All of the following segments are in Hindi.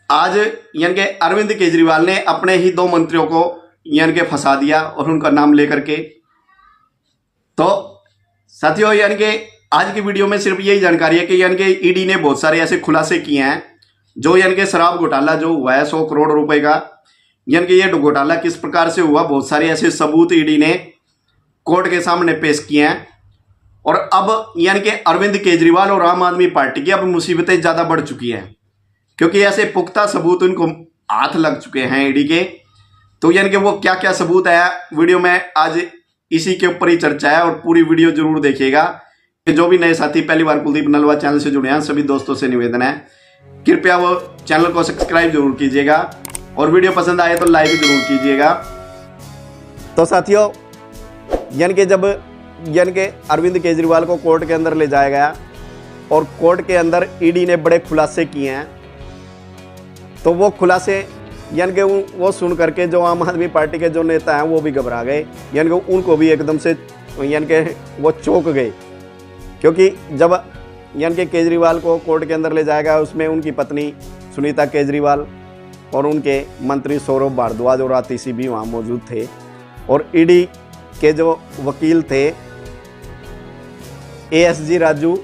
आज यानी कि अरविंद केजरीवाल ने अपने ही दो मंत्रियों को यानी कि फंसा दिया और उनका नाम लेकर के। तो साथियों यानी कि आज की वीडियो में सिर्फ यही जानकारी है कि यानी कि ईडी ने बहुत सारे ऐसे खुलासे किए हैं जो यानी कि शराब घोटाला जो हुआ है 100 करोड़ रुपए का, यानी कि ये घोटाला किस प्रकार से हुआ, बहुत सारे ऐसे सबूत ईडी ने कोर्ट के सामने पेश किए हैं। और अब यानी कि अरविंद केजरीवाल और आम आदमी पार्टी की अब मुसीबतें ज्यादा बढ़ चुकी हैं क्योंकि ऐसे पुख्ता सबूत उनको हाथ लग चुके हैं ईडी के। तो यानी कि वो क्या क्या सबूत है वीडियो में आज इसी के ऊपर ही चर्चा है और पूरी वीडियो जरूर देखिएगा। जो भी नए साथी पहली बार कुलदीप नलवा चैनल से जुड़े हैं सभी दोस्तों से निवेदन है कृपया वो चैनल को सब्सक्राइब जरूर कीजिएगा और वीडियो पसंद आए तो लाइक जरूर कीजिएगा। तो साथियों यानी कि जब यानी कि अरविंद केजरीवाल को कोर्ट के अंदर ले जाया गया और कोर्ट के अंदर ईडी ने बड़े खुलासे किए हैं, तो वो खुलासे यानी कि वो सुन करके जो आम आदमी पार्टी के जो नेता हैं वो भी घबरा गए, यानी कि उनको भी एकदम से यानी कि वो चौंक गए क्योंकि जब यानी कि केजरीवाल को कोर्ट के अंदर ले जाया गया उसमें उनकी पत्नी सुनीता केजरीवाल और उनके मंत्री सौरभ भारद्वाज और आतिशी भी वहाँ मौजूद थे और ईडी के जो वकील थे एएसजी राजू,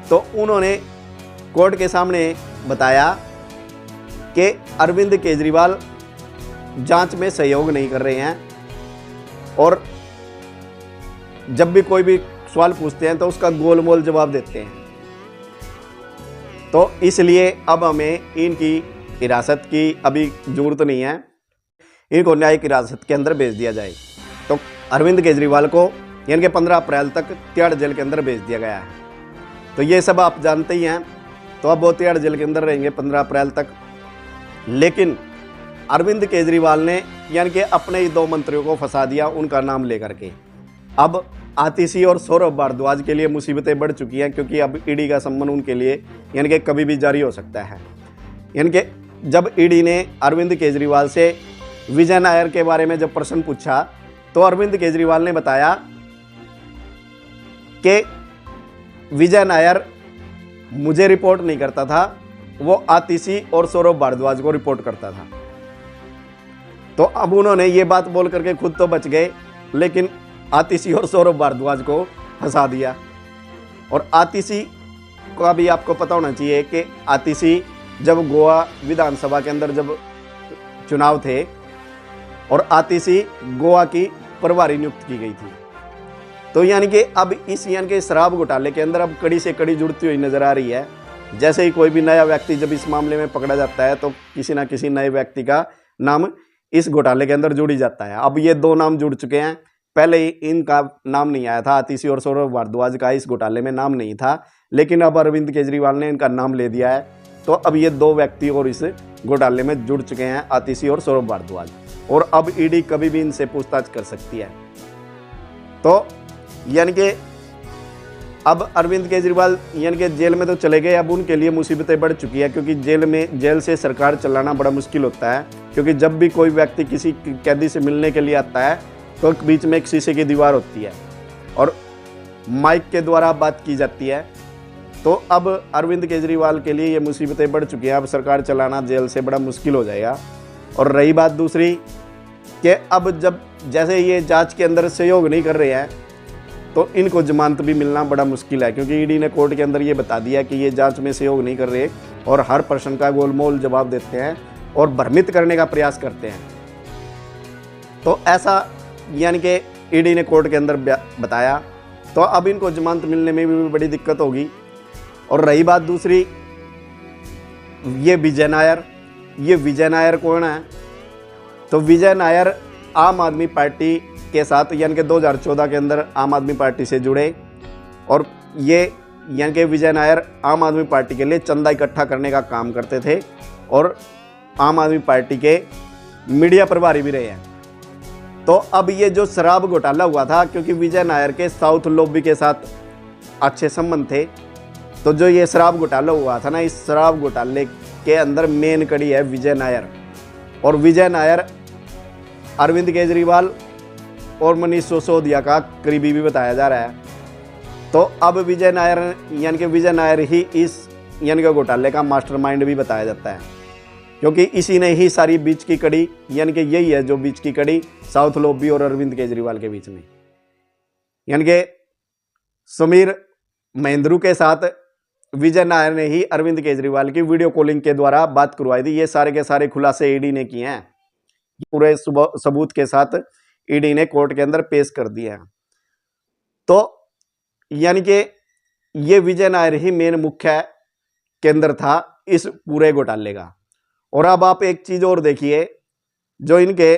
तो उन्होंने कोर्ट के सामने बताया कि अरविंद केजरीवाल जांच में सहयोग नहीं कर रहे हैं और जब भी कोई भी सवाल पूछते हैं तो उसका गोलमोल जवाब देते हैं। तो इसलिए अब हमें इनकी हिरासत की अभी जरूरत नहीं है, इनको न्यायिक हिरासत के अंदर भेज दिया जाए। तो अरविंद केजरीवाल को यानी कि 15 अप्रैल तक तिहाड़ जेल के अंदर भेज दिया गया है। तो ये सब आप जानते ही हैं, तो अब वो तिहाड़ जेल के अंदर रहेंगे 15 अप्रैल तक। लेकिन अरविंद केजरीवाल ने यानी कि अपने ही दो मंत्रियों को फंसा दिया उनका नाम लेकर के। अब आतिशी और सौरभ भारद्वाज के लिए मुसीबतें बढ़ चुकी हैं क्योंकि अब ईडी का सम्मन उनके लिए यानी कि कभी भी जारी हो सकता है। यानी कि जब ईडी ने अरविंद केजरीवाल से विजय नायर के बारे में जब प्रश्न पूछा तो अरविंद केजरीवाल ने बताया कि विजय नायर मुझे रिपोर्ट नहीं करता था, वो आतिशी और सौरभ भारद्वाज को रिपोर्ट करता था। तो अब उन्होंने ये बात बोल करके खुद तो बच गए लेकिन आतिशी और सौरभ भारद्वाज को फंसा दिया। और आतिशी का भी आपको पता होना चाहिए कि आतिशी जब गोवा विधानसभा के अंदर जब चुनाव थे और आतिशी गोवा की प्रभारी नियुक्त की गई थी। तो यानी कि अब इस यानी कि शराब घोटाले के अंदर अब कड़ी से कड़ी जुड़ती हुई नजर आ रही है। जैसे ही कोई भी नया व्यक्ति जब इस मामले में पकड़ा जाता है तो किसी ना किसी नए व्यक्ति का नाम इस घोटाले के अंदर जुड़ ही जाता है। अब ये दो नाम जुड़ चुके हैं, पहले ही इनका नाम नहीं आया था, आतिशी और सौरभ भारद्वाज का इस घोटाले में नाम नहीं था, लेकिन अब अरविंद केजरीवाल ने इनका नाम ले दिया है। तो अब ये दो व्यक्ति और इस घोटाले में जुड़ चुके हैं, आतिशी और सौरभ भारद्वाज, और अब ईडी कभी भी इनसे पूछताछ कर सकती है। तो यानी कि अब अरविंद केजरीवाल यानी कि जेल में तो चले गए, अब उनके लिए मुसीबतें बढ़ चुकी है क्योंकि जेल से सरकार चलाना बड़ा मुश्किल होता है क्योंकि जब भी कोई व्यक्ति किसी कैदी से मिलने के लिए आता है तो बीच में एक शीशे की दीवार होती है और माइक के द्वारा बात की जाती है। तो अब अरविंद केजरीवाल के लिए ये मुसीबतें बढ़ चुकी हैं, अब सरकार चलाना जेल से बड़ा मुश्किल हो जाएगा। और रही बात दूसरी कि अब जब जैसे ये जांच के अंदर सहयोग नहीं कर रहे हैं तो इनको जमानत भी मिलना बड़ा मुश्किल है क्योंकि ईडी ने कोर्ट के अंदर ये बता दिया कि ये जांच में सहयोग नहीं कर रहे और हर प्रश्न का गोलमोल जवाब देते हैं और भ्रमित करने का प्रयास करते हैं। तो ऐसा यानी कि ईडी ने कोर्ट के अंदर बताया, तो अब इनको जमानत मिलने में भी बड़ी दिक्कत होगी। और रही बात दूसरी, ये विजय नायर कौन है? तो विजय नायर आम आदमी पार्टी के साथ यानी कि 2014 के अंदर आम आदमी पार्टी से जुड़े और ये यानी कि विजय नायर आम आदमी पार्टी के लिए चंदा इकट्ठा करने का काम करते थे और आम आदमी पार्टी के मीडिया प्रभारी भी रहे हैं। तो अब ये जो शराब घोटाला हुआ था क्योंकि विजय नायर के साउथ लॉबी के साथ अच्छे संबंध थे, तो जो ये शराब घोटाला हुआ था ना, इस शराब घोटाले के अंदर मेन कड़ी है विजय नायर। और विजय नायर अरविंद केजरीवाल और मनीष सिसोदिया का करीबी भी बताया जा रहा है। तो अब विजय नायर यानी कि विजय नायर ही इस यानी कि घोटाले का मास्टरमाइंड भी बताया जाता है। क्योंकि इसी ने ही सारी बीच की कड़ी, यानी कि यही है जो बीच की कड़ी साउथ लॉबी और अरविंद केजरीवाल के बीच में, यानी कि समीर महेंद्रू के साथ विजय नायर ने ही अरविंद केजरीवाल की वीडियो कॉलिंग के द्वारा बात करवाई थी। ये सारे के सारे खुलासे ईडी ने किए हैं, पूरे सबूत के साथ ईडी ने कोर्ट के अंदर पेश कर दिए हैं। तो यानी कि ये विजय नायर ही मेन मुख्य केंद्र था इस पूरे घोटाले का। और अब आप एक चीज और देखिए, जो इनके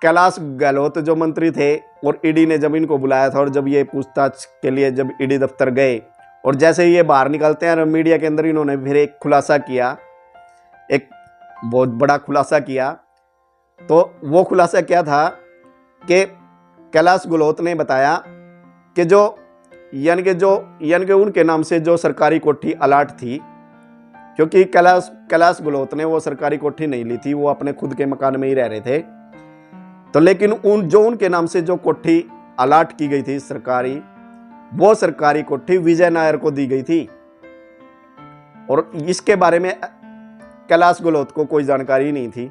कैलाश गहलोत जो मंत्री थे और ईडी ने जब इनको बुलाया था और जब ये पूछताछ के लिए जब ईडी दफ्तर गए और जैसे ही ये बाहर निकलते हैं मीडिया के अंदर इन्होंने फिर एक खुलासा किया, एक बहुत बड़ा खुलासा किया। तो वो खुलासा क्या था कि कैलाश गहलोत ने बताया कि जो यानी कि उनके नाम से जो सरकारी कोठी अलाट थी, क्योंकि कैलाश गहलोत ने वो सरकारी कोठी नहीं ली थी, वो अपने खुद के मकान में ही रह रहे थे। तो लेकिन उनके नाम से जो कोठी अलाट की गई थी सरकारी, वो सरकारी कोठी विजय नायर को दी गई थी और इसके बारे में कैलाश गहलोत को कोई जानकारी नहीं थी।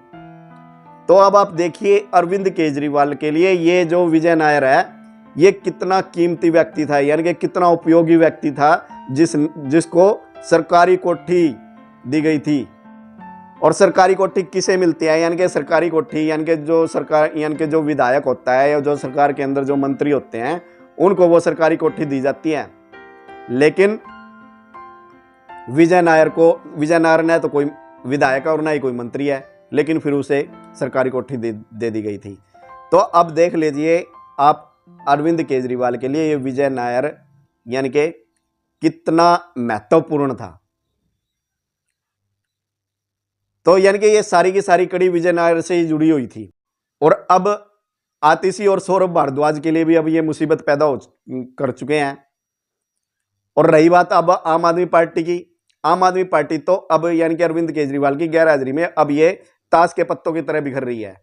तो अब आप देखिए अरविंद केजरीवाल के लिए ये जो विजय नायर है ये कितना कीमती व्यक्ति था, यानी कि कितना उपयोगी व्यक्ति था, जिसको सरकारी कोठी दी गई थी। और सरकारी कोठी किसे मिलती है, यानी कि सरकारी कोठी यानी कि जो विधायक होता है या जो सरकार के अंदर जो मंत्री होते हैं उनको वो सरकारी कोठी दी जाती है। लेकिन विजय नायर ने तो कोई विधायक और ना ही कोई मंत्री है, लेकिन फिर उसे सरकारी कोठी दे दी गई थी। तो अब देख लीजिए आप अरविंद केजरीवाल के लिए ये विजय नायर यानी कि कितना महत्वपूर्ण था। तो यानी कि ये सारी की सारी कड़ी विजय नायर से ही जुड़ी हुई थी। और अब आतिशी और सौरभ भारद्वाज के लिए भी अब ये मुसीबत पैदा कर चुके हैं। और रही बात अब आम आदमी पार्टी की, आम आदमी पार्टी तो अब यानी कि अरविंद केजरीवाल की गैरहाजिरी में अब ये ताश के पत्तों की तरह बिखर रही है,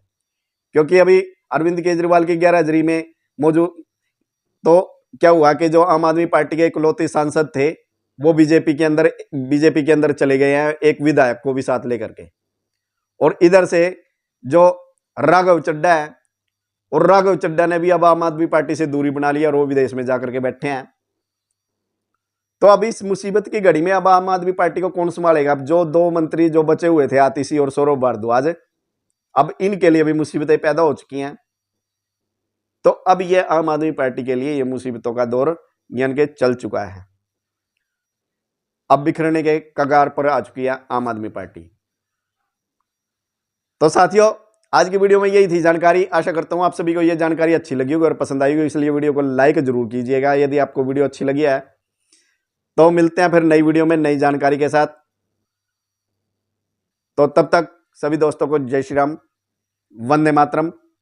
क्योंकि अभी अरविंद केजरीवाल की गैरहाजिरी में मौजूद तो क्या हुआ कि जो आम आदमी पार्टी के इकलौते सांसद थे वो बीजेपी के अंदर चले गए हैं, एक विधायक को भी साथ लेकर के। और इधर से जो राघव चड्ढा है, और राघव चड्ढा ने भी अब आम आदमी पार्टी से दूरी बना लिया और वो विदेश में जाकर के बैठे हैं। तो अब इस मुसीबत की घड़ी में अब आम आदमी पार्टी को कौन संभालेगा? अब जो दो मंत्री जो बचे हुए थे आतिशी और सौरभ भारद्वाज, अब इनके लिए भी मुसीबतें पैदा हो चुकी हैं। तो अब ये आम आदमी पार्टी के लिए ये मुसीबतों का दौर यानी कि चल चुका है, अब बिखरने के कगार पर आ चुकी है आम आदमी पार्टी। तो साथियों आज की वीडियो में यही थी जानकारी। आशा करता हूं आप सभी को यह जानकारी अच्छी लगी होगी और पसंद आई होगी, इसलिए वीडियो को लाइक जरूर कीजिएगा यदि आपको वीडियो अच्छी लगी है। तो मिलते हैं फिर नई वीडियो में नई जानकारी के साथ। तो तब तक सभी दोस्तों को जय श्री राम, वंदे मातरम।